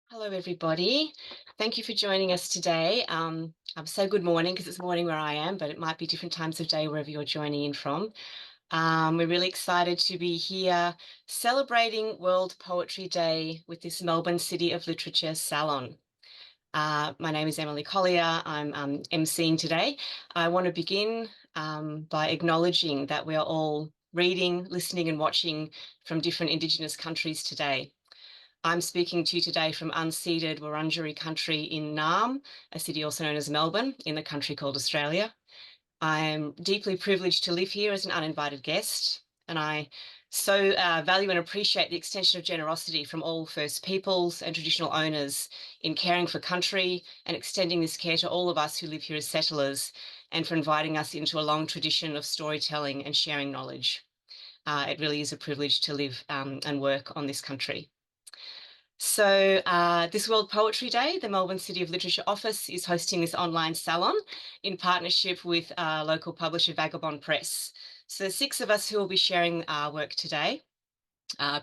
Hello, everybody. Thank you for joining us today. I'm so good morning because it's morning where I am, but it might be different times of day wherever you're joining in from. We're really excited to be here celebrating World Poetry Day with this Melbourne City of Literature Salon. My name is Emily Collier. I'm emceeing today. I want to begin by acknowledging that we are all reading, listening, and watching from different Indigenous countries today. I'm speaking to you today from unceded Wurundjeri country in Naarm, a city also known as Melbourne, in a country called Australia. I'm deeply privileged to live here as an uninvited guest, and I so value and appreciate the extension of generosity from all First Peoples and traditional owners in caring for country and extending this care to all of us who live here as settlers, and for inviting us into a long tradition of storytelling and sharing knowledge. It really is a privilege to live and work on this country. So this World Poetry Day, the Melbourne City of Literature Office is hosting this online salon in partnership with local publisher Vagabond Press. So there's six of us who will be sharing our work today.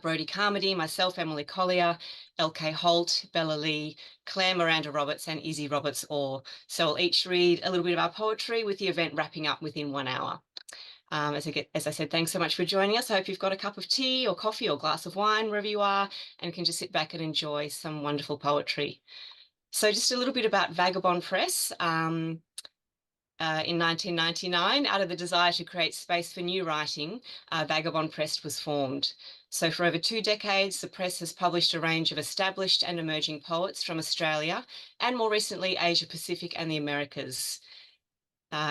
Brodie Carmody, myself, Emily Collier, LK Holt, Bella Lee, Claire Miranda Roberts, and Izzy Roberts Orr. So we'll each read a little bit of our poetry with the event wrapping up within 1 hour. As I said, thanks so much for joining us. I hope you've got a cup of tea or coffee or glass of wine wherever you are and can just sit back and enjoy some wonderful poetry. So just a little bit about Vagabond Press. In 1999, out of the desire to create space for new writing, Vagabond Press was formed. So for over 2 decades, the press has published a range of established and emerging poets from Australia and more recently Asia Pacific and the Americas.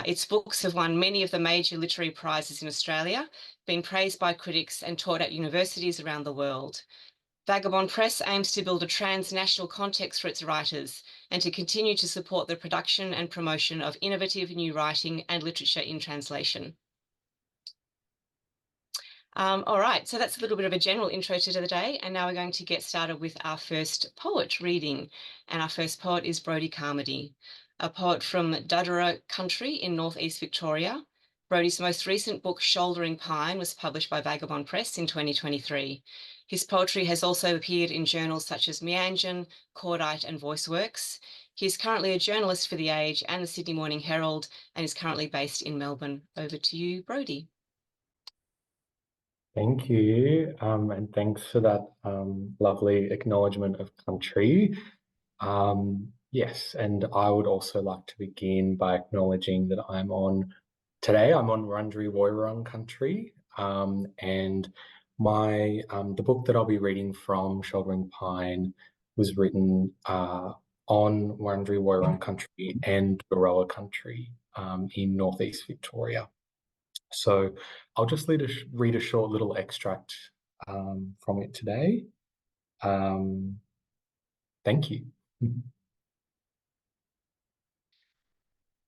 Its books have won many of the major literary prizes in Australia, been praised by critics and taught at universities around the world. Vagabond Press aims to build a transnational context for its writers and to continue to support the production and promotion of innovative new writing and literature in translation. All right, so that's a little bit of a general intro to the day, and now we're going to get started with our first poet reading. And our first poet is Brodie Carmody, a poet from Dudera country in northeast Victoria. Brodie's most recent book, Shouldering Pine, was published by Vagabond Press in 2023. His poetry has also appeared in journals such as Meanjin, Cordite, and VoiceWorks. He is currently a journalist for The Age and the Sydney Morning Herald and is currently based in Melbourne. Over to you, Brodie. Thank you, and thanks for that lovely acknowledgement of country. Yes, and I would also like to begin by acknowledging that today I'm on Wurundjeri Woiwurrung country, and the book that I'll be reading from, Shouldering Pine, was written on Wurundjeri Woiwurrung country and Barroa country in northeast Victoria. So I'll just read a short little extract from it today. Thank you.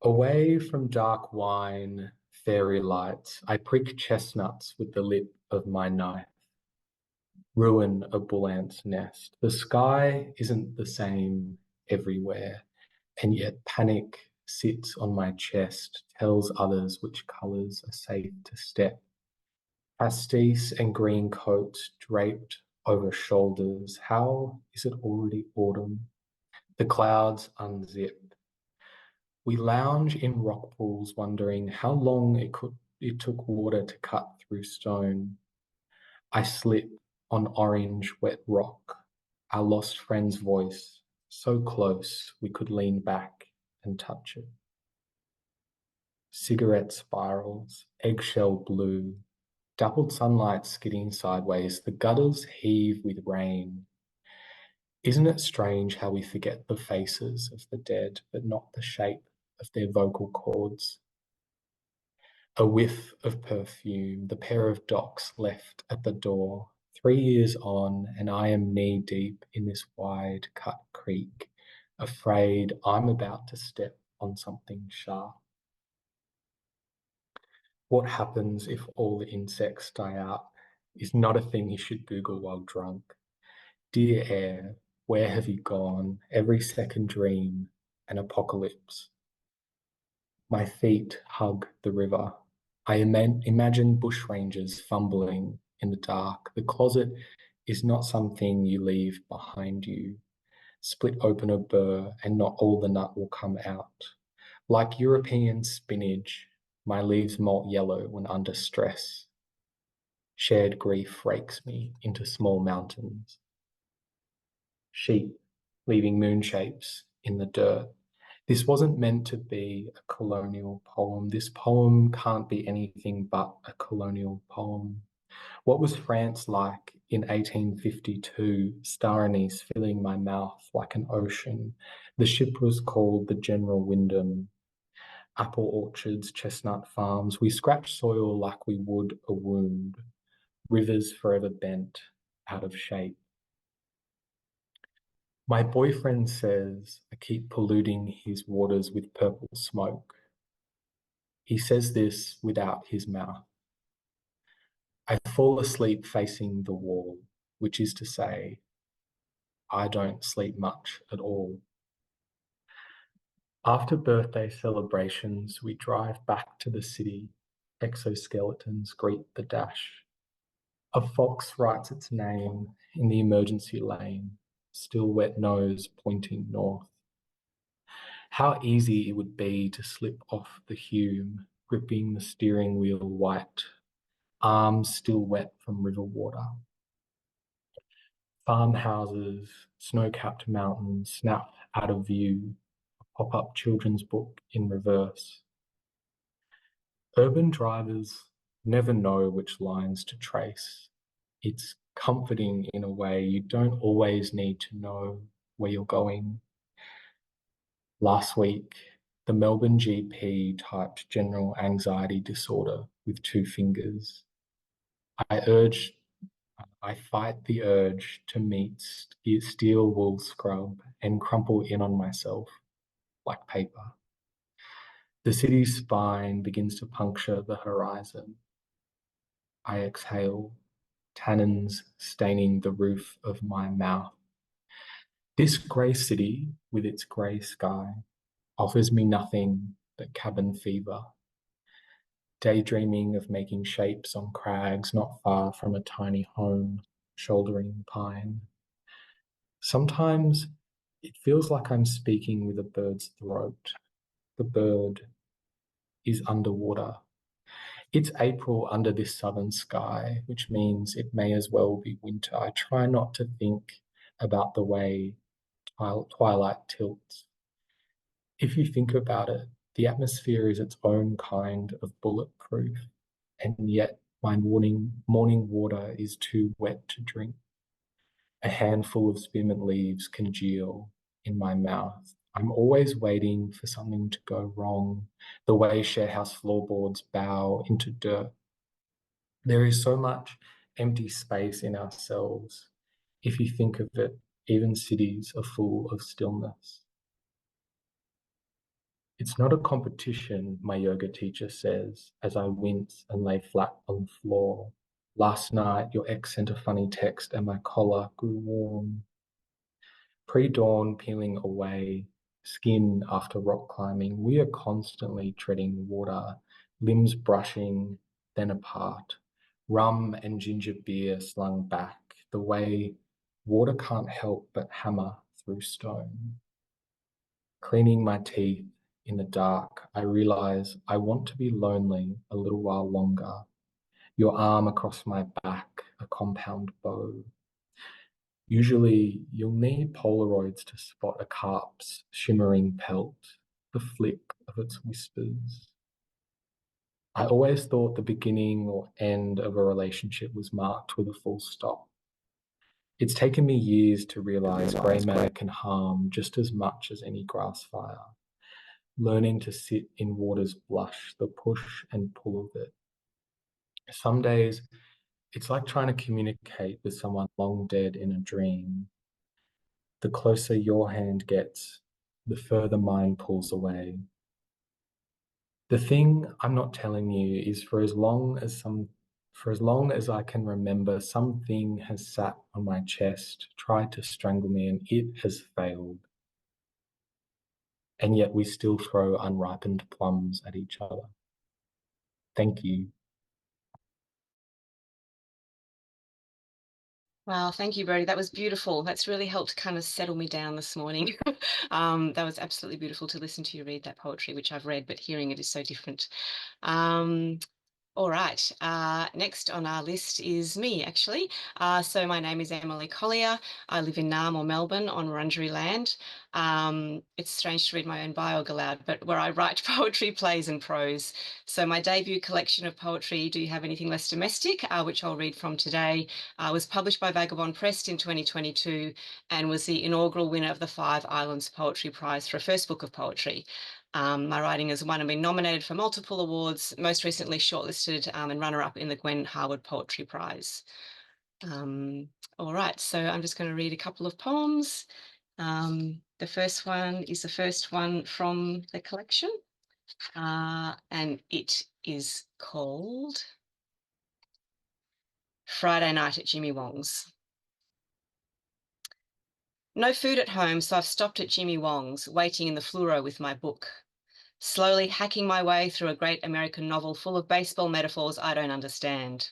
Away from dark wine, fairy lights, I prick chestnuts with the lip of my knife. Ruin a bull ant's nest. The sky isn't the same everywhere, and yet panic sits on my chest, tells others which colours are safe to step. Pastis and green coats draped over shoulders. How is it already autumn? The clouds unzip. We lounge in rock pools, wondering how long it took water to cut through stone. I slip on orange wet rock. Our lost friend's voice, so close we could lean back and touch it. Cigarette spirals, eggshell blue, dappled sunlight skidding sideways, the gutters heave with rain. Isn't it strange how we forget the faces of the dead, but not the shape of their vocal cords? A whiff of perfume, the pair of docks left at the door. 3 years on, and I am knee-deep in this wide-cut creek, afraid I'm about to step on something sharp. What happens if all the insects die out is not a thing you should Google while drunk. Dear air, where have you gone? Every second dream, an apocalypse. My feet hug the river. I imagine bushrangers fumbling in the dark. The closet is not something you leave behind you. split open a burr and not all the nut will come out. Like European spinach, my leaves molt yellow when under stress. Shared grief rakes me into small mountains. Sheep leaving moon shapes in the dirt. This wasn't meant to be a colonial poem. This poem can't be anything but a colonial poem. What was France like in 1852? Star anise filling my mouth like an ocean. The ship was called the General Wyndham. Apple orchards, chestnut farms. We scratch soil like we would a wound. Rivers forever bent out of shape. My boyfriend says I keep polluting his waters with purple smoke. He says this without his mouth. I fall asleep facing the wall, which is to say, I don't sleep much at all. After birthday celebrations, we drive back to the city. Exoskeletons greet the dash. A fox writes its name in the emergency lane, still wet nose pointing north. How easy it would be to slip off the Hume, gripping the steering wheel white, arms still wet from river water. Farmhouses, snow-capped mountains snap out of view, a pop-up children's book in reverse. Urban drivers never know which lines to trace. It's comforting in a way you don't always need to know where you're going. Last week, the Melbourne GP typed general anxiety disorder with 2 fingers. I fight the urge to meet steel wool scrub and crumple in on myself like paper. The city's spine begins to puncture the horizon. I exhale, tannins staining the roof of my mouth. This grey city, with its grey sky, offers me nothing but cabin fever. Daydreaming of making shapes on crags not far from a tiny home, shouldering pine. Sometimes it feels like I'm speaking with a bird's throat. The bird is underwater. It's April under this southern sky, which means it may as well be winter. I try not to think about the way twilight tilts. If you think about it, the atmosphere is its own kind of bulletproof, and yet my morning water is too wet to drink. A handful of spearmint leaves congeal in my mouth. I'm always waiting for something to go wrong, the way sharehouse floorboards bow into dirt. There is so much empty space in ourselves. If you think of it, even cities are full of stillness. It's not a competition, my yoga teacher says, as I wince and lay flat on the floor. Last night, your ex sent a funny text and my collar grew warm. Pre-dawn peeling away, skin after rock climbing, we are constantly treading water, limbs brushing, then apart. Rum and ginger beer slung back, the way water can't help but hammer through stone. Cleaning my teeth in the dark, I realize I want to be lonely a little while longer. Your arm across my back, a compound bow. Usually, you'll need Polaroids to spot a carp's shimmering pelt, the flick of its whispers. I always thought the beginning or end of a relationship was marked with a full stop. It's taken me years to realize grey matter can harm just as much as any grass fire. Learning to sit in water's blush, the push and pull of it. Some days, it's like trying to communicate with someone long dead in a dream. The closer your hand gets, the further mine pulls away. The thing I'm not telling you is for as long as I can remember, something has sat on my chest, tried to strangle me, and it has failed. And yet we still throw unripened plums at each other. Thank you. Wow, thank you, Brody. That was beautiful. That's really helped kind of settle me down this morning. That was absolutely beautiful to listen to you read that poetry, which I've read, but hearing it is so different. Um, All right. Next on our list is me, actually. So my name is Emily Collier. I live in Naarm or Melbourne on Wurundjeri land. It's strange to read my own bio aloud, but where I write poetry, plays, and prose. So my debut collection of poetry, Do You Have Anything Less Domestic, which I'll read from today, was published by Vagabond Press in 2022 and was the inaugural winner of the Five Islands Poetry Prize for a first book of poetry. My writing has won and been nominated for multiple awards, most recently shortlisted and runner-up in the Gwen Harwood Poetry Prize. All right, so I'm just going to read a couple of poems. The first one is the first one from the collection, and it is called Friday Night at Jimmy Wong's. No food at home, so I've stopped at Jimmy Wong's, waiting in the fluoro with my book, slowly hacking my way through a great American novel full of baseball metaphors I don't understand.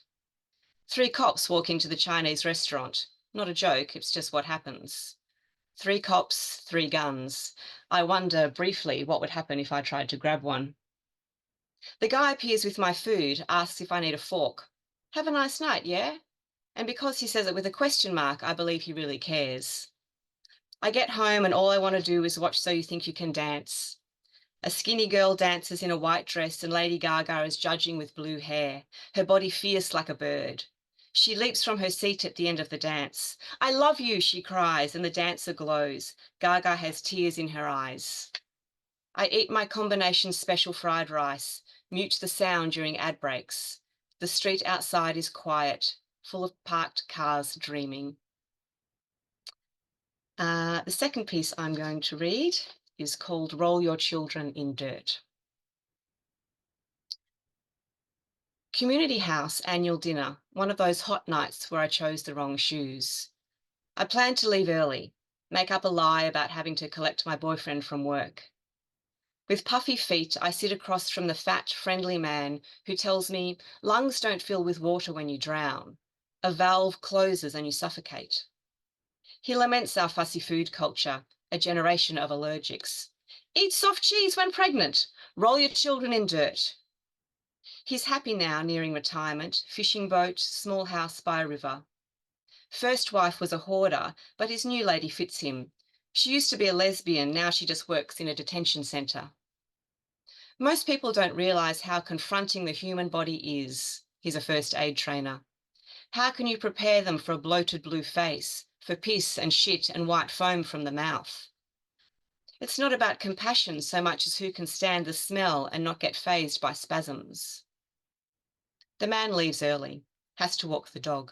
3 cops walk into the Chinese restaurant. Not a joke, it's just what happens. 3 cops, 3 guns. I wonder briefly what would happen if I tried to grab one. The guy appears with my food, asks if I need a fork. Have a nice night, yeah? And because he says it with a question mark, I believe he really cares. I get home and all I want to do is watch So You Think You Can Dance. A skinny girl dances in a white dress and Lady Gaga is judging with blue hair, her body fierce like a bird. She leaps from her seat at the end of the dance. I love you, she cries, and the dancer glows. Gaga has tears in her eyes. I eat my combination special fried rice, mute the sound during ad breaks. The street outside is quiet, full of parked cars dreaming. The second piece I'm going to read is called Roll Your Children in Dirt. Community house annual dinner, one of those hot nights where I chose the wrong shoes. I planned to leave early, make up a lie about having to collect my boyfriend from work. With puffy feet, I sit across from the fat, friendly man who tells me lungs don't fill with water when you drown. A valve closes and you suffocate. He laments our fussy food culture, a generation of allergics. Eat soft cheese when pregnant. Roll your children in dirt. He's happy now, nearing retirement, fishing boat, small house by a river. First wife was a hoarder, but his new lady fits him. She used to be a lesbian, now she just works in a detention centre. Most people don't realise how confronting the human body is. He's a first aid trainer. How can you prepare them for a bloated blue face, for piss and shit and white foam from the mouth? It's not about compassion so much as who can stand the smell and not get fazed by spasms. The man leaves early, has to walk the dog.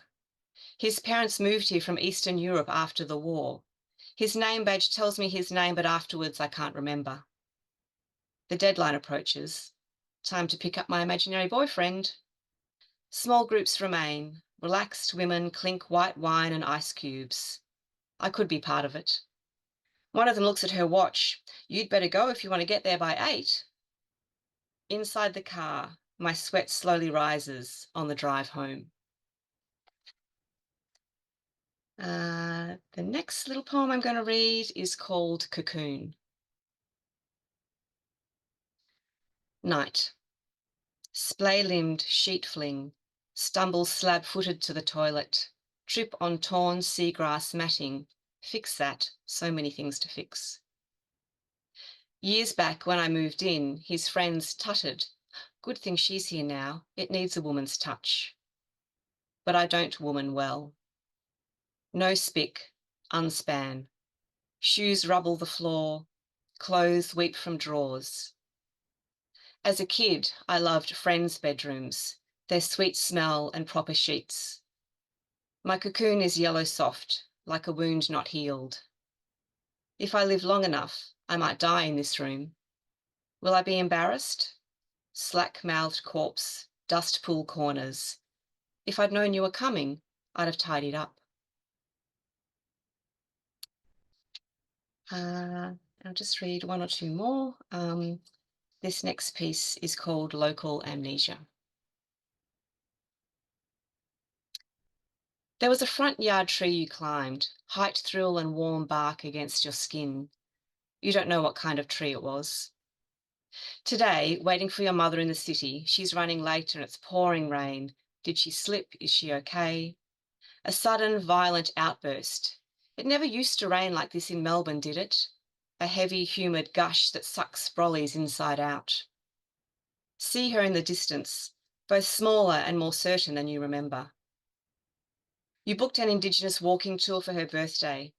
His parents moved here from Eastern Europe after the war. His name badge tells me his name, but afterwards I can't remember. The deadline approaches. Time to pick up my imaginary boyfriend. Small groups remain. Relaxed women clink white wine and ice cubes. I could be part of it. One of them looks at her watch. You'd better go if you want to get there by 8. Inside the car, my sweat slowly rises on the drive home. The next little poem I'm going to read is called Cocoon. Night. Splay-limbed sheet fling, stumble slab-footed to the toilet, trip on torn seagrass matting, fix that, so many things to fix. Years back when I moved in, his friends tutted, good thing she's here now, it needs a woman's touch. But I don't woman well. No spick, unspan. Shoes rubble the floor, clothes weep from drawers. As a kid, I loved friends' bedrooms, their sweet smell and proper sheets. My cocoon is yellow soft, like a wound not healed. If I live long enough, I might die in this room. Will I be embarrassed? Slack-mouthed corpse, dust pool corners. If I'd known you were coming, I'd have tidied up. I'll just read 1 or 2 more. This next piece is called Local Amnesia. There was a front yard tree you climbed, height thrill and warm bark against your skin. You don't know what kind of tree it was. Today, waiting for your mother in the city, she's running late and it's pouring rain. Did she slip? Is she okay? A sudden, violent outburst. It never used to rain like this in Melbourne, did it? A heavy, humid gush that sucks brollies inside out. See her in the distance, both smaller and more certain than you remember. You booked an Indigenous walking tour for her birthday.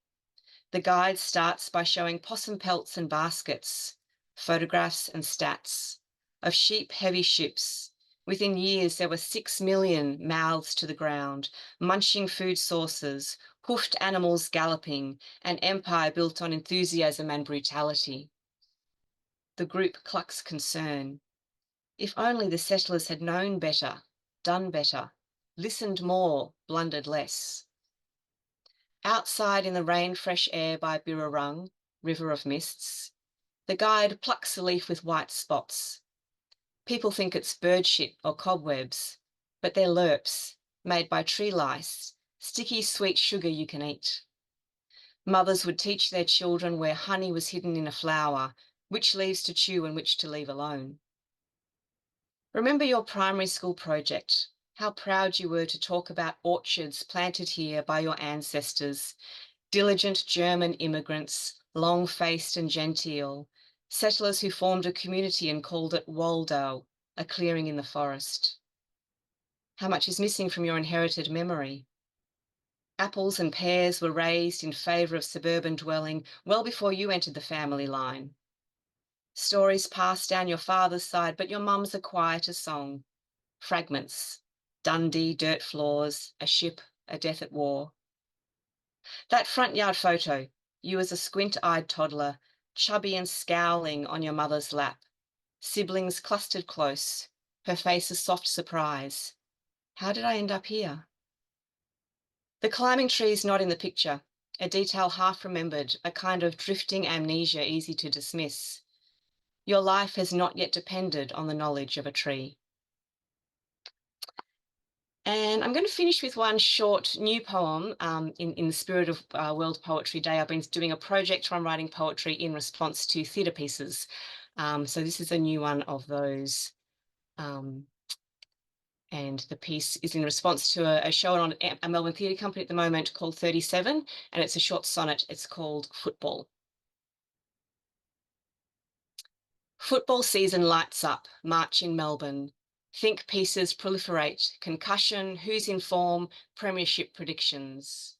The guide starts by showing possum pelts and baskets, photographs and stats of sheep-heavy ships. Within years, there were 6 million mouths to the ground, munching food sources, hoofed animals galloping, an empire built on enthusiasm and brutality. The group clucks concern. If only the settlers had known better, done better, listened more, blundered less. Outside in the rain fresh air by Birrarung, River of Mists, the guide plucks a leaf with white spots. People think it's bird shit or cobwebs, but they're lerps, made by tree lice, sticky sweet sugar you can eat. Mothers would teach their children where honey was hidden in a flower, which leaves to chew and which to leave alone. Remember your primary school project, how proud you were to talk about orchards planted here by your ancestors, diligent German immigrants, long-faced and genteel, settlers who formed a community and called it Waldo, a clearing in the forest. How much is missing from your inherited memory? Apples and pears were raised in favour of suburban dwelling well before you entered the family line. Stories passed down your father's side, but your mum's a quieter song. Fragments, Dundee, dirt floors, a ship, a death at war. That front yard photo, you as a squint-eyed toddler, chubby and scowling on your mother's lap, siblings clustered close, her face a soft surprise. How did I end up here? The climbing tree's not in the picture, a detail half remembered, a kind of drifting amnesia easy to dismiss. Your life has not yet depended on the knowledge of a tree. And I'm going to finish with one short new poem in the spirit of World Poetry Day. I've been doing a project where I'm writing poetry in response to theatre pieces. So this is a new one of those. And the piece is in response to a show on a Melbourne Theatre Company at the moment called 37, and it's a short sonnet. It's called Football. Football season lights up, March in Melbourne. Think pieces proliferate, concussion, who's in form, premiership predictions.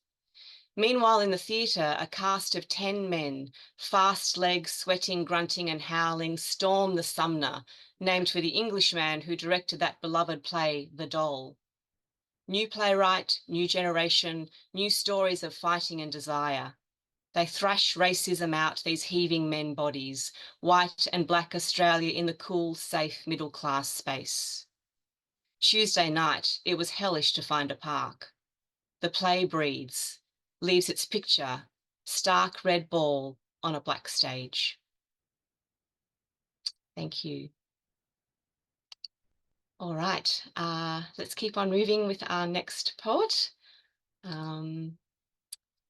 Meanwhile, in the theatre, a cast of 10 men, fast legs, sweating, grunting and howling, storm the Sumner, named for the Englishman who directed that beloved play, The Doll. New playwright, new generation, new stories of fighting and desire. They thrash racism out, these heaving men bodies, white and black Australia in the cool, safe middle-class space. Tuesday night, it was hellish to find a park. The play breathes, leaves its picture, stark red ball on a black stage. Thank you. All right, let's keep on moving with our next poet.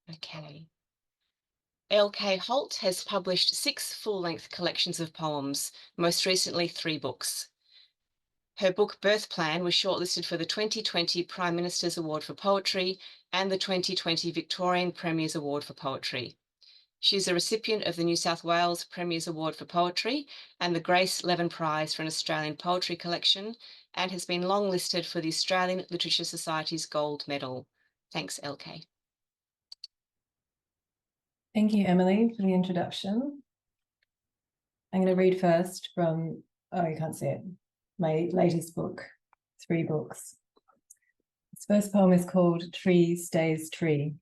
Okay. L.K. Holt has published 6 full-length collections of poems, most recently 3 books. Her book Birth Plan was shortlisted for the 2020 Prime Minister's Award for Poetry and the 2020 Victorian Premier's Award for Poetry. She is a recipient of the New South Wales Premier's Award for Poetry and the Grace Levin Prize for an Australian Poetry Collection, and has been longlisted for the Australian Literature Society's Gold Medal. Thanks, LK. Thank you, Emily, for the introduction. I'm going to read first from, oh, you can't see it, my latest book, 3 books. This first poem is called Tree Stays Tree.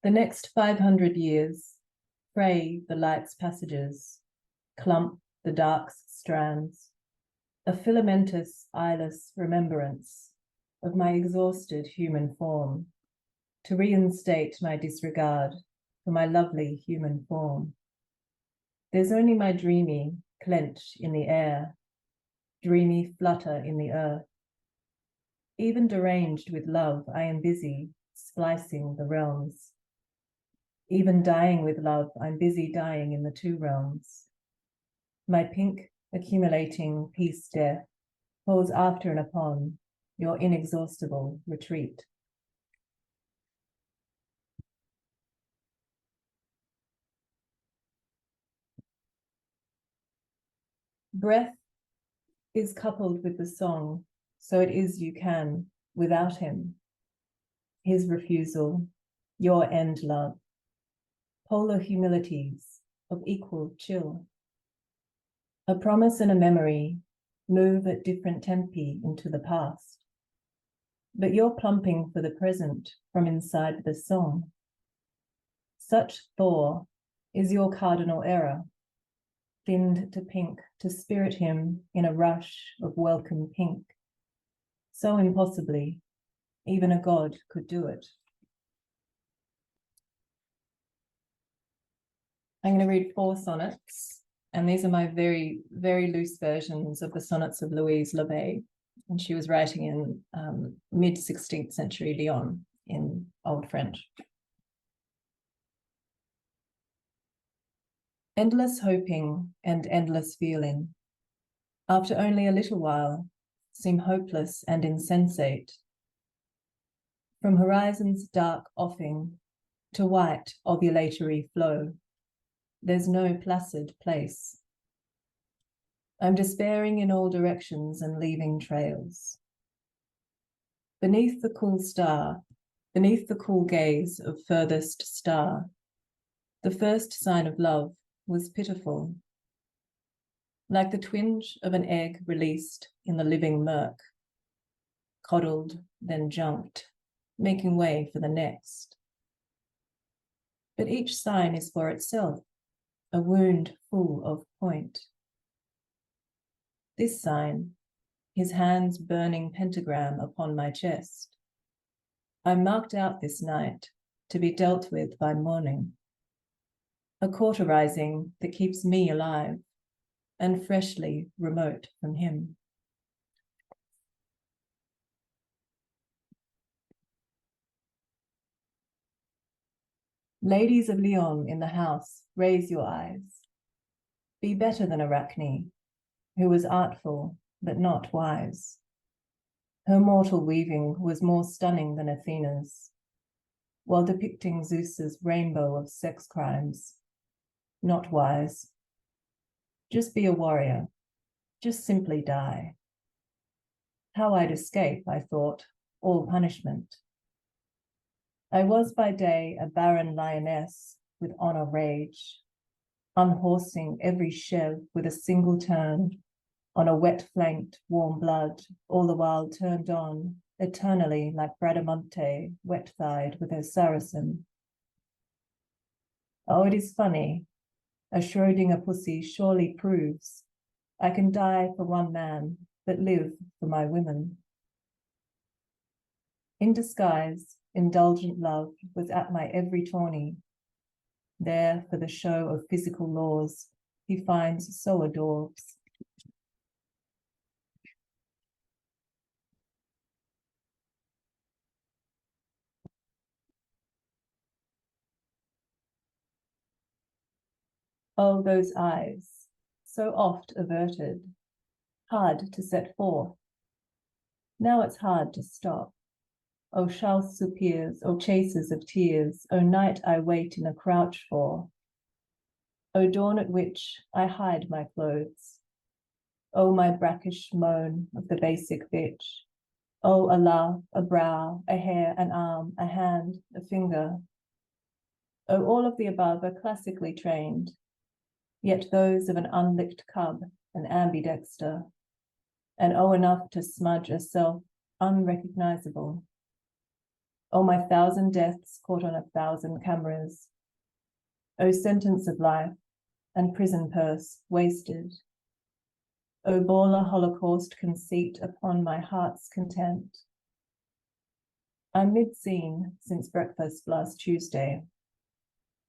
The next 500 years, fray the light's passages, clump the dark's strands, a filamentous, eyeless remembrance of my exhausted human form, to reinstate my disregard for my lovely human form. There's only my dreamy clench in the air, dreamy flutter in the earth, Even deranged with love, I am busy splicing the realms. Even dying with love, I'm busy dying in the two realms. My pink, accumulating peace-death falls after and upon your inexhaustible retreat. Breath is coupled with the song, so it is you can, without him. His refusal, your end love. Polar humilities of equal chill. A promise and a memory move at different tempi into the past. But you're plumping for the present from inside the song. Such thaw is your cardinal error, thinned to pink to spirit him in a rush of welcome pink. So impossibly, even a god could do it. I'm going to read 4 sonnets, and these are my very, very loose versions of the sonnets of Louise Levet. And she was writing in mid-16th century Lyon in Old French. Endless hoping and endless feeling, after only a little while, seem hopeless and insensate. From horizon's dark offing to white ovulatory flow, there's no placid place. I'm despairing in all directions and leaving trails. Beneath the cool star, beneath the cool gaze of furthest star, the first sign of love was pitiful. Like the twinge of an egg released in the living murk, coddled, then junked, making way for the next. But each sign is for itself, a wound full of point. This sign, his hand's burning pentagram upon my chest. I'm marked out this night to be dealt with by morning. A cauterizing that keeps me alive and freshly remote from him. Ladies of Lyon in the house, raise your eyes. Be better than Arachne, who was artful but not wise. Her mortal weaving was more stunning than Athena's, while depicting Zeus's rainbow of sex crimes. Not wise. Just be a warrior. Just simply die. How I'd escape, I thought, all punishment. I was by day a barren lioness with honor rage, unhorsing every chev with a single turn, on a wet-flanked warm blood, all the while turned on, eternally like Bradamante, wet-thighed with her Saracen. Oh, it is funny. A Schrödinger pussy surely proves I can die for one man, but live for my women. In disguise, indulgent love was at my every tourney. There, for the show of physical laws, he finds so adores. Oh, those eyes, so oft averted, hard to set forth. Now it's hard to stop. O chasse soupirs, O chasers of tears, O night I wait in a crouch for. O dawn at which I hide my clothes. O my brackish moan of the basic bitch. O a laugh, a brow, a hair, an arm, a hand, a finger. O all of the above are classically trained, yet those of an unlicked cub, an ambidexter, and oh enough to smudge a self unrecognizable. Oh, my 1,000 deaths caught on 1,000 cameras. Oh, sentence of life and prison purse wasted. Oh, baller holocaust conceit upon my heart's content. I'm mid-scene since breakfast last Tuesday.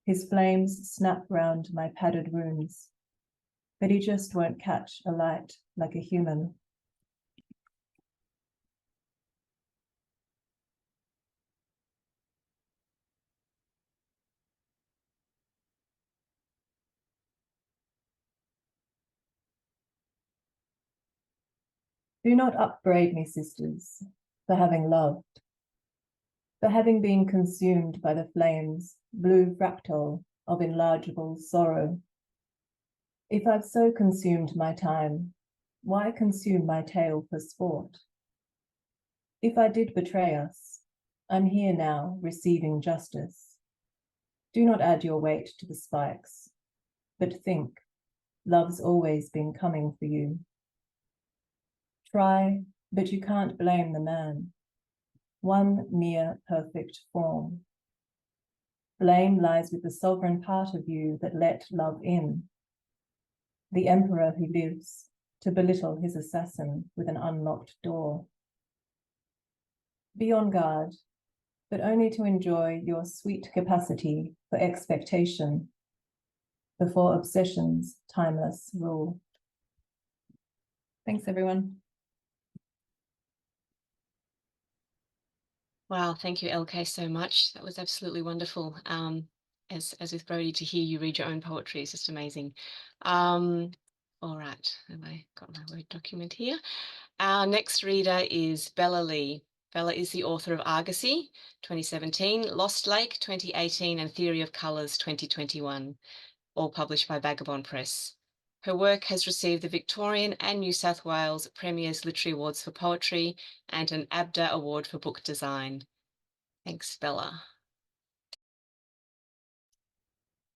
His flames snap round my padded wounds, but he just won't catch a light like a human. Do not upbraid me, sisters, for having loved, for having been consumed by the flames, blue fractal of enlargeable sorrow. If I've so consumed my time, why consume my tale for sport? If I did betray us, I'm here now receiving justice. Do not add your weight to the spikes, but think, love's always been coming for you. Try, but you can't blame the man. One near perfect form. Blame lies with the sovereign part of you that let love in. The emperor who lives to belittle his assassin with an unlocked door. Be on guard, but only to enjoy your sweet capacity for expectation before obsession's timeless rule. Thanks, everyone. Wow, thank you, LK, so much. That was absolutely wonderful. As with Brodie, to hear you read your own poetry is just amazing. All right, have I got my Word document here? Our next reader is Bella Lee. Bella is the author of Argosy, 2017, Lost Lake, 2018, and Theory of Colours, 2021, all published by Vagabond Press. Her work has received the Victorian and New South Wales Premier's Literary Awards for Poetry and an ABDA Award for Book Design. Thanks, Bella.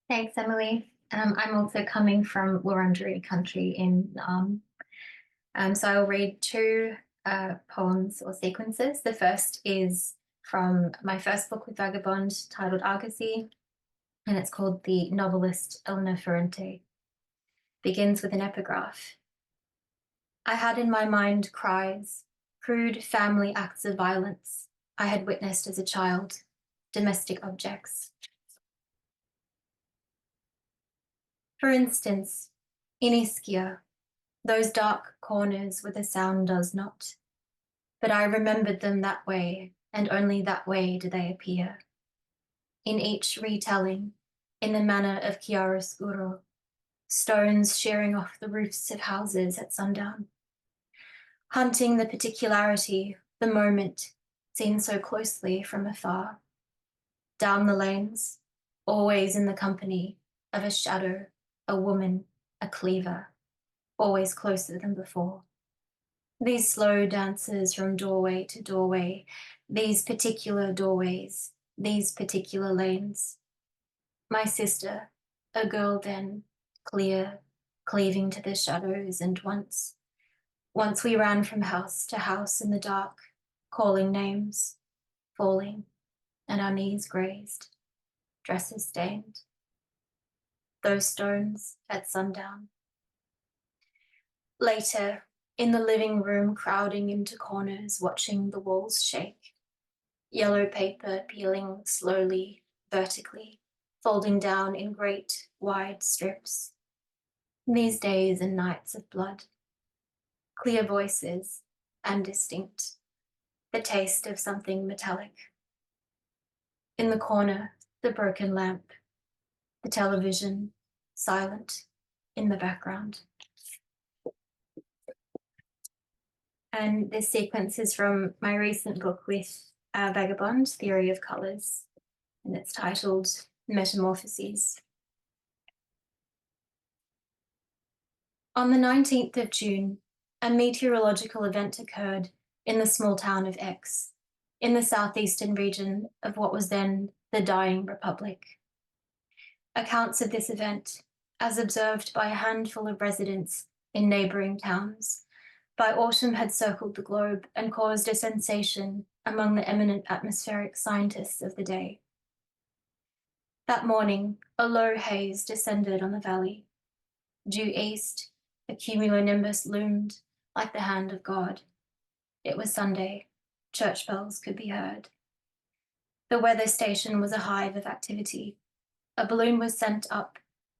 Thanks, Emily. I'm also coming from Wurundjeri country in so I'll read two poems or sequences. The first is from my first book with Vagabond titled Argosy, and it's called The Novelist Elena Ferrante. Begins with an epigraph. I had in my mind cries, crude family acts of violence I had witnessed as a child, domestic objects. For instance, in Ischia, those dark corners where the sound does not. But I remembered them that way, and only that way do they appear. In each retelling, in the manner of chiaroscuro, stones shearing off the roofs of houses at sundown. Hunting the particularity, the moment, seen so closely from afar. Down the lanes, always in the company of a shadow, a woman, a cleaver, always closer than before. These slow dances from doorway to doorway, these particular doorways, these particular lanes. My sister, a girl then, clear, cleaving to the shadows, and once we ran from house to house in the dark, calling names, falling, and our knees grazed, dresses stained. Those stones at sundown. Later, in the living room, crowding into corners, watching the walls shake. Yellow paper peeling slowly, vertically, folding down in great, wide strips. These days and nights of blood. Clear voices and distinct. The taste of something metallic. In the corner, the broken lamp. The television, silent, in the background. And this sequence is from my recent book with Vagabond, Theory of Colours, and it's titled Metamorphoses. On the 19th of June, a meteorological event occurred in the small town of X, in the southeastern region of what was then the dying republic. Accounts of this event, as observed by a handful of residents in neighbouring towns, by autumn had circled the globe and caused a sensation among the eminent atmospheric scientists of the day. That morning, a low haze descended on the valley. Due east, a cumulonimbus loomed like the hand of God. It was Sunday. Church bells could be heard. The weather station was a hive of activity. A balloon was sent up,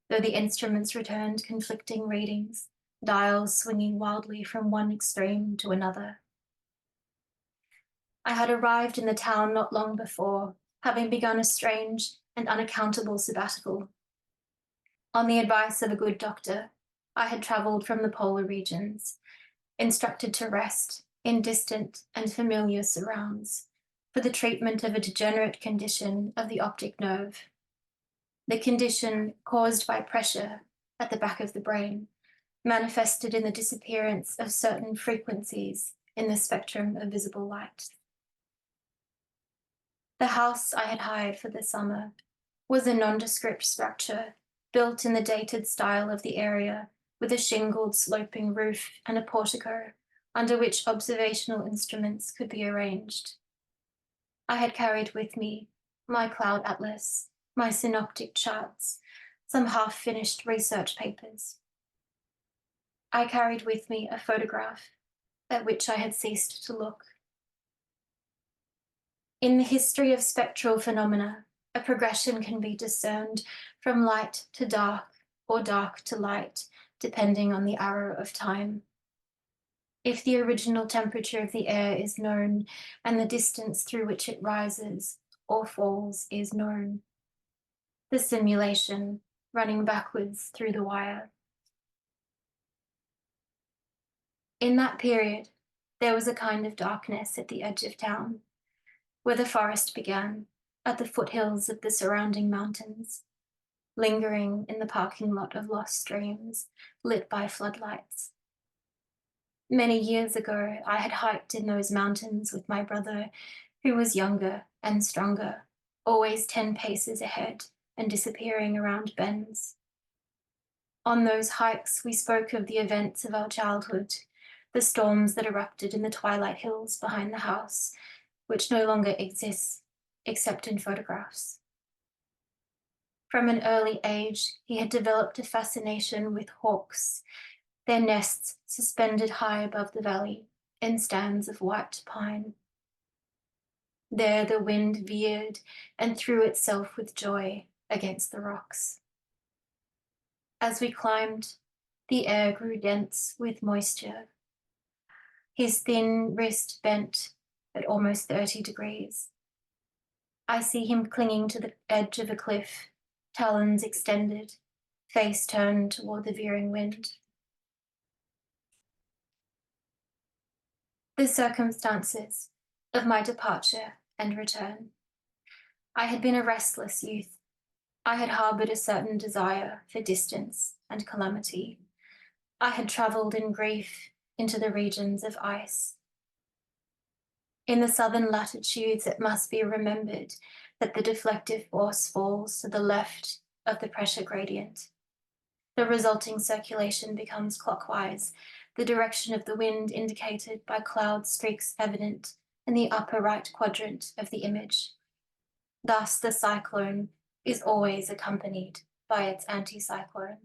though the instruments returned conflicting readings, dials swinging wildly from one extreme to another. I had arrived in the town not long before, having begun a strange and unaccountable sabbatical. On the advice of a good doctor, I had travelled from the polar regions. instructed to rest in distant and familiar surrounds for the treatment of a degenerate condition of the optic nerve. The condition caused by pressure at the back of the brain, manifested in the disappearance of certain frequencies in the spectrum of visible light. The house I had hired for the summer was a nondescript structure built in the dated style of the area, with a shingled sloping roof and a portico under which observational instruments could be arranged. I had carried with me my cloud atlas, my synoptic charts, some half-finished research papers. I carried with me a photograph at which I had ceased to look. In the history of spectral phenomena, a progression can be discerned from light to dark or dark to light, depending on the arrow of time. If the original temperature of the air is known and the distance through which it rises or falls is known, the simulation running backwards through the wire. In that period, there was a kind of darkness at the edge of town, where the forest began, at the foothills of the surrounding mountains, lingering in the parking lot of lost streams lit by floodlights. Many years ago, I had hiked in those mountains with my brother, who was younger and stronger, always 10 paces ahead and disappearing around bends. On those hikes, we spoke of the events of our childhood, the storms that erupted in the twilight hills behind the house, which no longer exists except in photographs. From an early age, he had developed a fascination with hawks, their nests suspended high above the valley in stands of white pine. There the wind veered and threw itself with joy against the rocks. As we climbed, the air grew dense with moisture. His thin wrist bent at almost 30 degrees. I see him clinging to the edge of a cliff, talons extended, face turned toward the veering wind. The circumstances of my departure and return. I had been a restless youth. I had harbored a certain desire for distance and calamity. I had traveled in grief into the regions of ice. In the southern latitudes, it must be remembered that the deflective force falls to the left of the pressure gradient. The resulting circulation becomes clockwise, the direction of the wind indicated by cloud streaks evident in the upper right quadrant of the image. Thus, the cyclone is always accompanied by its anticyclone.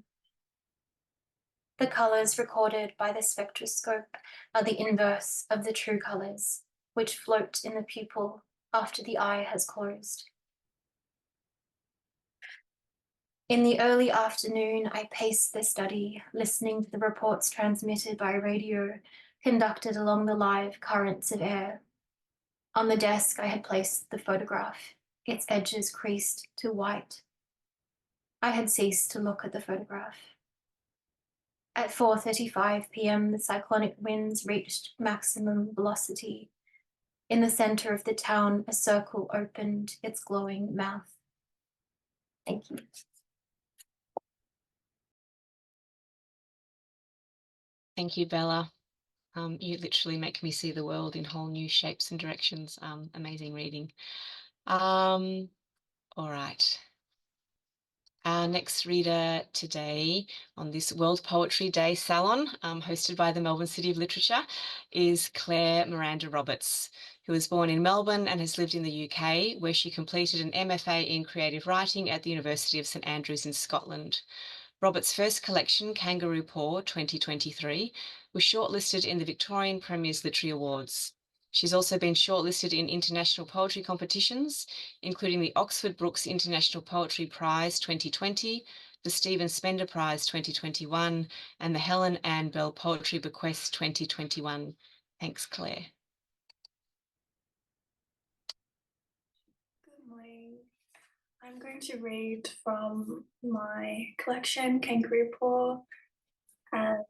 The colors recorded by the spectroscope are the inverse of the true colors, which float in the pupil after the eye has closed. In the early afternoon, I paced the study, listening to the reports transmitted by radio, conducted along the live currents of air. On the desk, I had placed the photograph, its edges creased to white. I had ceased to look at the photograph. At 4:35 p.m., the cyclonic winds reached maximum velocity. In the center of the town, a circle opened its glowing mouth. Thank you. Thank you, Bella. You literally make me see the world in whole new shapes and directions. Amazing reading. All right. Our next reader today on this World Poetry Day Salon, hosted by the Melbourne City of Literature, is Claire Miranda Roberts, who was born in Melbourne and has lived in the UK, where she completed an MFA in creative writing at the University of St Andrews in Scotland. Roberts' first collection, Kangaroo Paw 2023, was shortlisted in the Victorian Premier's Literary Awards. She's also been shortlisted in international poetry competitions, including the Oxford Brookes International Poetry Prize 2020, the Stephen Spender Prize 2021, and the Helen Ann Bell Poetry Bequest 2021. Thanks, Claire. Good morning. I'm going to read from my collection, Kangaroo Paw, and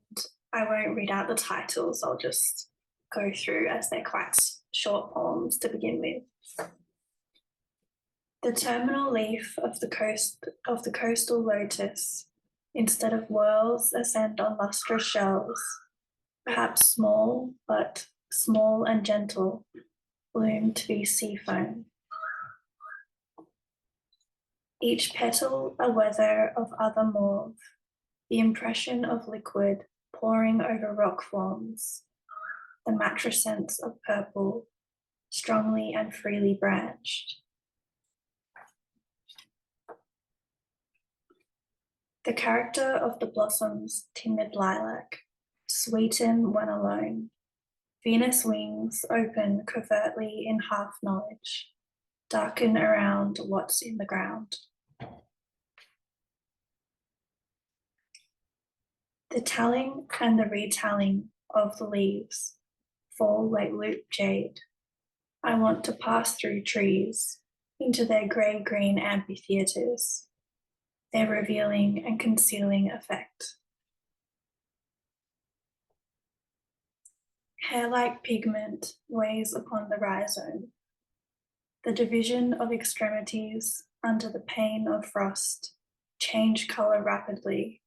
I won't read out the titles, I'll just go through as they're quite short poems to begin with. The terminal leaf of the coastal lotus, instead of whorls, ascend on lustrous shells, perhaps small, but small and gentle, bloom to be sea foam. Each petal a weather of other mauve, the impression of liquid pouring over rock forms, the matrescence of purple, strongly and freely branched. The character of the blossoms, timid lilac, sweeten when alone. Venus wings open covertly in half knowledge, darken around what's in the ground. The telling and the retelling of the leaves fall like loop jade. I want to pass through trees into their grey-green amphitheatres, their revealing and concealing effect. Hair-like pigment weighs upon the rhizome. The division of extremities under the pain of frost change colour rapidly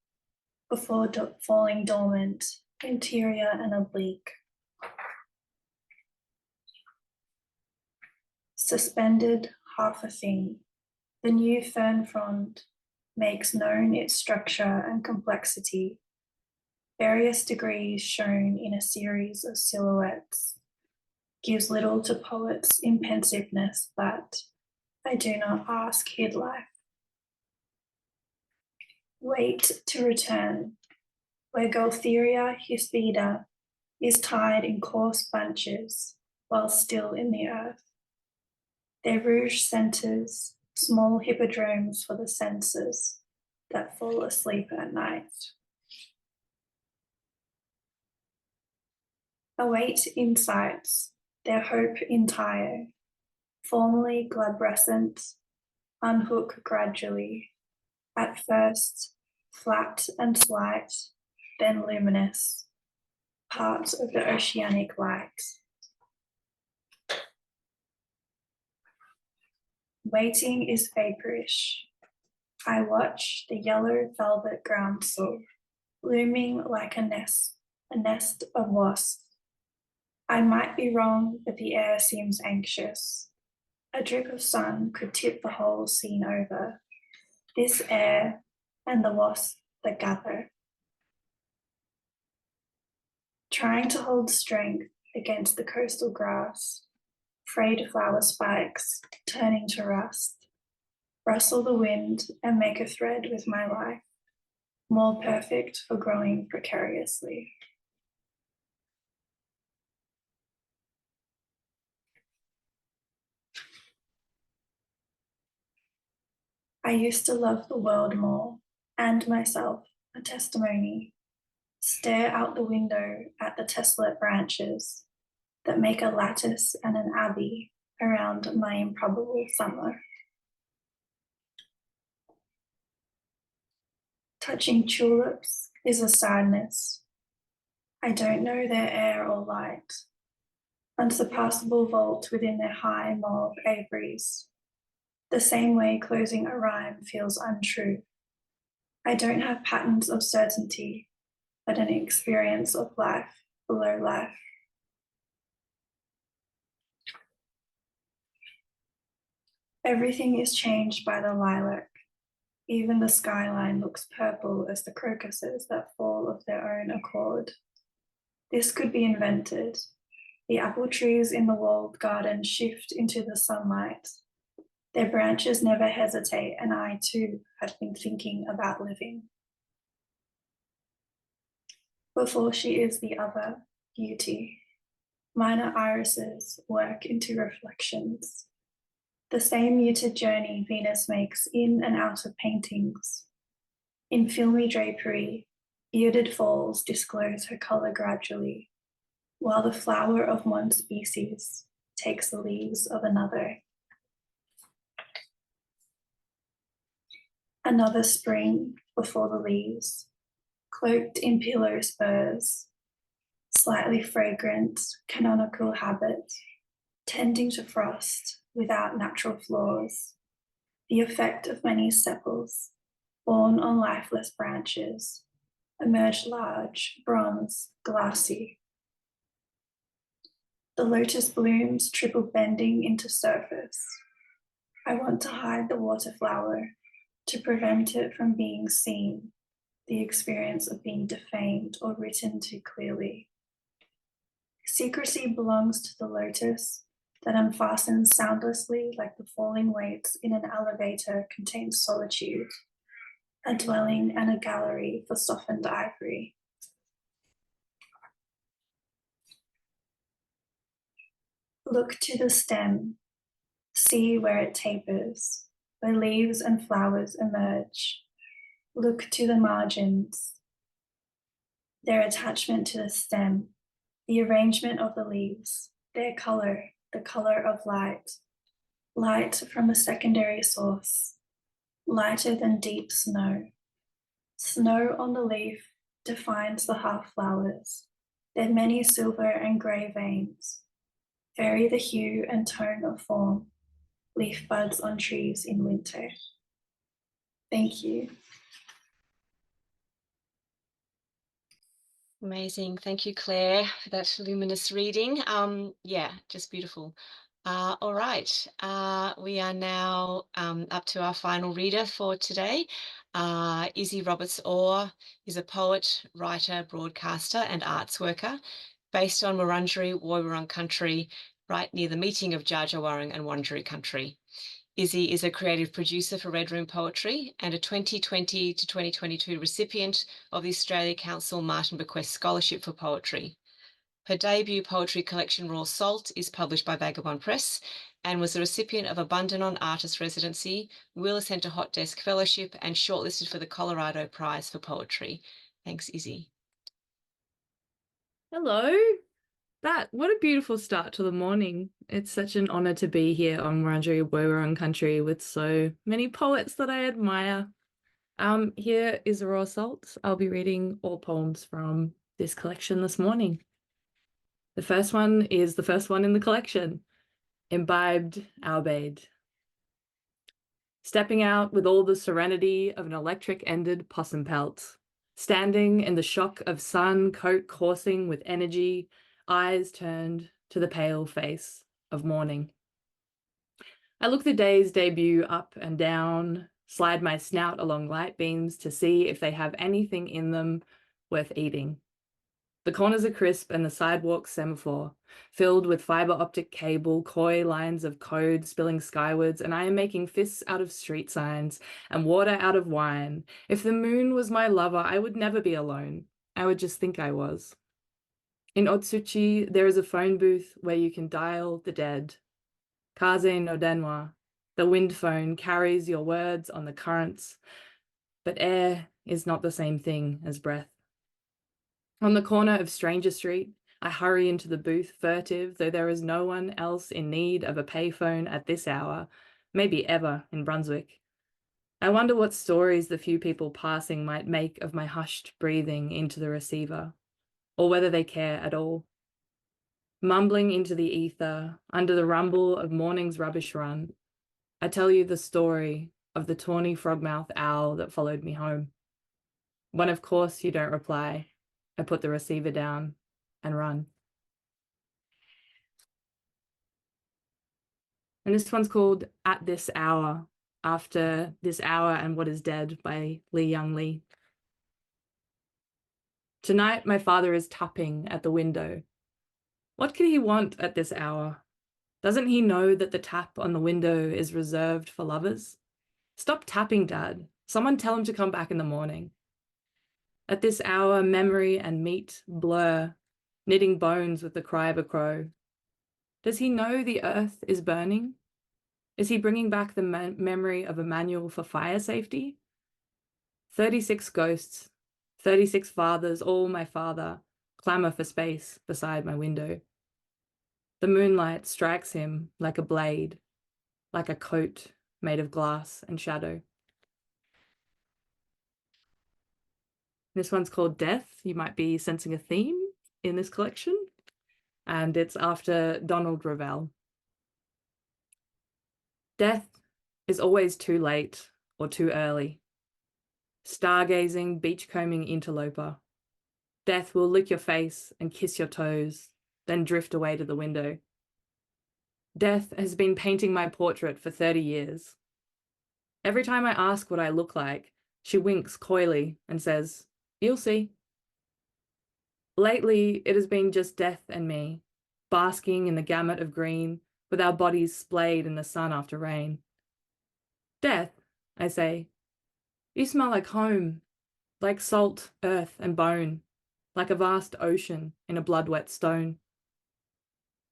before falling dormant, interior and oblique. Suspended half a thing, the new fern frond makes known its structure and complexity, various degrees shown in a series of silhouettes, gives little to poets' impensiveness, but I do not ask hid life. Wait to return, where Gualtheria hispida is tied in coarse bunches while still in the earth. Their rouge centres, small hippodromes for the senses that fall asleep at night. Await insights, their hope entire, formerly glabrescent, unhook gradually, at first flat and slight, then luminous, part of the oceanic light. Waiting is vapourish. I watch the yellow velvet groundsel, looming like a nest of wasps. I might be wrong, but the air seems anxious. A drip of sun could tip the whole scene over. This air and the wasps that gather. Trying to hold strength against the coastal grass, frayed flower spikes turning to rust, rustle the wind and make a thread with my life, more perfect for growing precariously. I used to love the world more, and myself, a testimony. Stare out the window at the tessellate branches that make a lattice and an abbey around my improbable summer. Touching tulips is a sadness. I don't know their air or light, unsurpassable vault within their high mauve aviaries, the same way closing a rhyme feels untrue. I don't have patterns of certainty, but an experience of life below life. Everything is changed by the lilac. Even the skyline looks purple as the crocuses that fall of their own accord. This could be invented. The apple trees in the walled garden shift into the sunlight. Their branches never hesitate, and I too have been thinking about living. Before she is the other, beauty. Minor irises work into reflections. The same muted journey Venus makes in and out of paintings. In filmy drapery, bearded falls disclose her colour gradually, while the flower of one species takes the leaves of another. Another spring before the leaves, cloaked in pillow spurs, slightly fragrant, canonical habit, tending to frost without natural flaws, the effect of many sepals, borne on lifeless branches, emerge large, bronze, glassy. The lotus blooms triple bending into surface. I want to hide the water flower to prevent it from being seen, the experience of being defamed or written too clearly. Secrecy belongs to the lotus that unfastens soundlessly like the falling weights in an elevator contains solitude, a dwelling and a gallery for softened ivory. Look to the stem, see where it tapers, where leaves and flowers emerge. Look to the margins, their attachment to the stem, the arrangement of the leaves, their color, the color of light, light from a secondary source, lighter than deep snow. Snow on the leaf defines the half flowers, their many silver and grey veins, vary the hue and tone of form, leaf buds on trees in winter. Thank you. Amazing. Thank you, Claire, for that luminous reading. Yeah, just beautiful. All right. We are now up to our final reader for today. Izzy Roberts-Orr is a poet, writer, broadcaster, and arts worker based on Wurundjeri Woiwurrung country, right near the meeting of Dja Dja Wurrung and Wurundjeri country. Izzy is a creative producer for Red Room Poetry and a 2020 to 2022 recipient of the Australia Council Martin Bequest Scholarship for Poetry. Her debut poetry collection, Raw Salt, is published by Vagabond Press and was the recipient of a Bundanon Artist Residency, Wheeler Centre Hot Desk Fellowship, and shortlisted for the Colorado Prize for Poetry. Thanks, Izzy. Hello. What a beautiful start to the morning. It's such an honor to be here on Wurundjeri Woiwurrung country with so many poets that I admire. Here is Raw Salt. I'll be reading all poems from this collection this morning. The first one is the first one in the collection, Imbibed Albade. Stepping out with all the serenity of an electric-ended possum pelt, standing in the shock of sun, coat coursing with energy, eyes turned to the pale face of morning. I look the day's debut up and down, slide my snout along light beams to see if they have anything in them worth eating. The corners are crisp and the sidewalk semaphore, filled with fiber optic cable, coy lines of code spilling skywards, and I am making fists out of street signs and water out of wine. If the moon was my lover, I would never be alone. I would just think I was. In Otsuchi, there is a phone booth where you can dial the dead. Kaze no denwa, the wind phone carries your words on the currents, but air is not the same thing as breath. On the corner of Stranger Street, I hurry into the booth, furtive, though there is no one else in need of a payphone at this hour, maybe ever in Brunswick. I wonder what stories the few people passing might make of my hushed breathing into the receiver, or whether they care at all. Mumbling into the ether, under the rumble of morning's rubbish run, I tell you the story of the tawny frogmouth owl that followed me home. When of course you don't reply, I put the receiver down and run. And this one's called At This Hour, after This Hour and What Is Dead by Lee Young Lee. Tonight my father is tapping at the window. What could he want at this hour? Doesn't he know that the tap on the window is reserved for lovers? Stop tapping, Dad. Someone tell him to come back in the morning. At this hour, memory and meat blur, knitting bones with the cry of a crow. Does he know the earth is burning? Is he bringing back the memory of a manual for fire safety? 36 ghosts, 36 fathers, all my father, clamor for space beside my window. The moonlight strikes him like a blade, like a coat made of glass and shadow. This one's called Death. You might be sensing a theme in this collection. And it's after Donald Ravel. Death is always too late or too early. Stargazing, beachcombing interloper. Death will lick your face and kiss your toes, then drift away to the window. Death has been painting my portrait for 30 years. Every time I ask what I look like, she winks coyly and says, "You'll see." Lately, it has been just Death and me, basking in the gamut of green, with our bodies splayed in the sun after rain. "Death," I say, "you smell like home, like salt, earth, and bone, like a vast ocean in a blood-wet stone."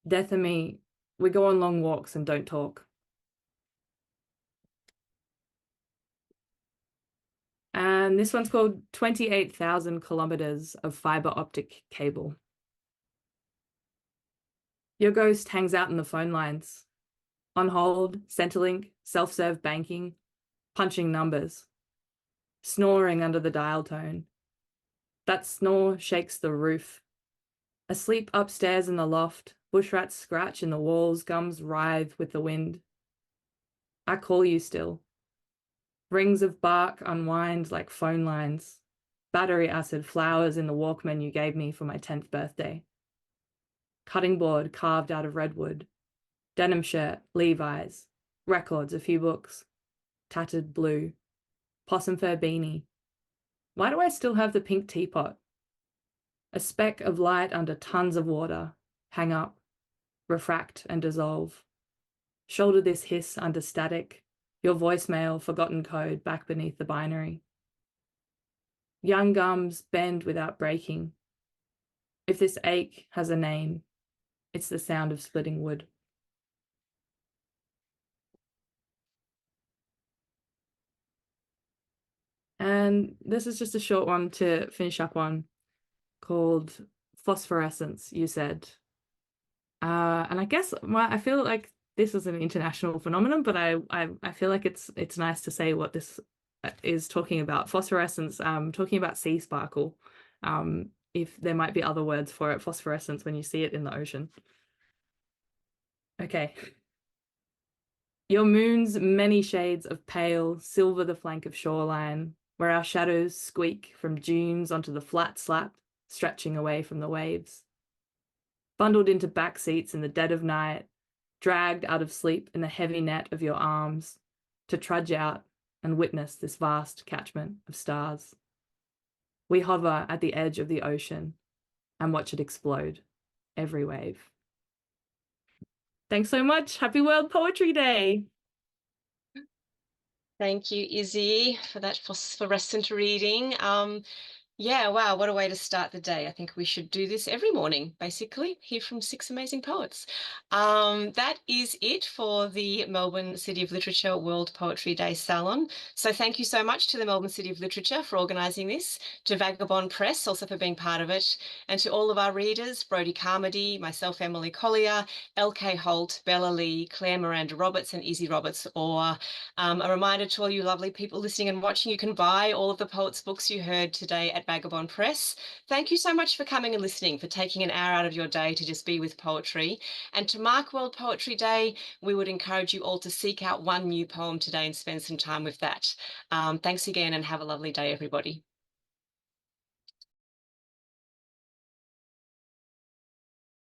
Death and me, we go on long walks and don't talk. And this one's called 28,000 kilometers of fiber optic cable. Your ghost hangs out in the phone lines. On hold, Centrelink, self-serve banking, punching numbers, snoring under the dial tone. That snore shakes the roof. Asleep upstairs in the loft, bushrats scratch in the walls, gums writhe with the wind. I call you still. Rings of bark unwind like phone lines. Battery acid flowers in the Walkman you gave me for my 10th birthday. Cutting board carved out of redwood. Denim shirt, Levi's. Records, a few books. Tattered blue. Possum fur beanie. Why do I still have the pink teapot? A speck of light under tons of water. Hang up. Refract and dissolve. Shoulder this hiss under static. Your voicemail, forgotten code back beneath the binary. Young gums bend without breaking. If this ache has a name, it's the sound of splitting wood. And this is just a short one to finish up on, called Phosphorescence, you said. And I guess I feel like this is an international phenomenon, but I feel like it's nice to say what this is talking about. Phosphorescence, talking about sea sparkle. If there might be other words for it, phosphorescence, when you see it in the ocean. Okay. Your moon's many shades of pale silver the flank of shoreline, where our shadows squeak from dunes onto the flat slat, stretching away from the waves. Bundled into back seats in the dead of night, dragged out of sleep in the heavy net of your arms, to trudge out and witness this vast catchment of stars. We hover at the edge of the ocean and watch it explode, every wave. Thanks so much. Happy World Poetry Day. Thank you, Izzy, for that phosphorescent reading. Yeah, wow, what a way to start the day. I think we should do this every morning, basically, hear from 6 amazing poets. That is it for the Melbourne City of Literature World Poetry Day Salon. So thank you so much to the Melbourne City of Literature for organising this, to Vagabond Press also for being part of it, and to all of our readers, Brodie Carmody, myself, Emily Collier, LK Holt, Bella Lee, Claire Miranda Roberts and Izzy Roberts Orr. A reminder to all you lovely people listening and watching, you can buy all of the poets' books you heard today at Vagabond Press. Thank you so much for coming and listening, for taking an hour out of your day to just be with poetry. And to mark World Poetry Day, we would encourage you all to seek out one new poem today and spend some time with that. Thanks again and have a lovely day, everybody.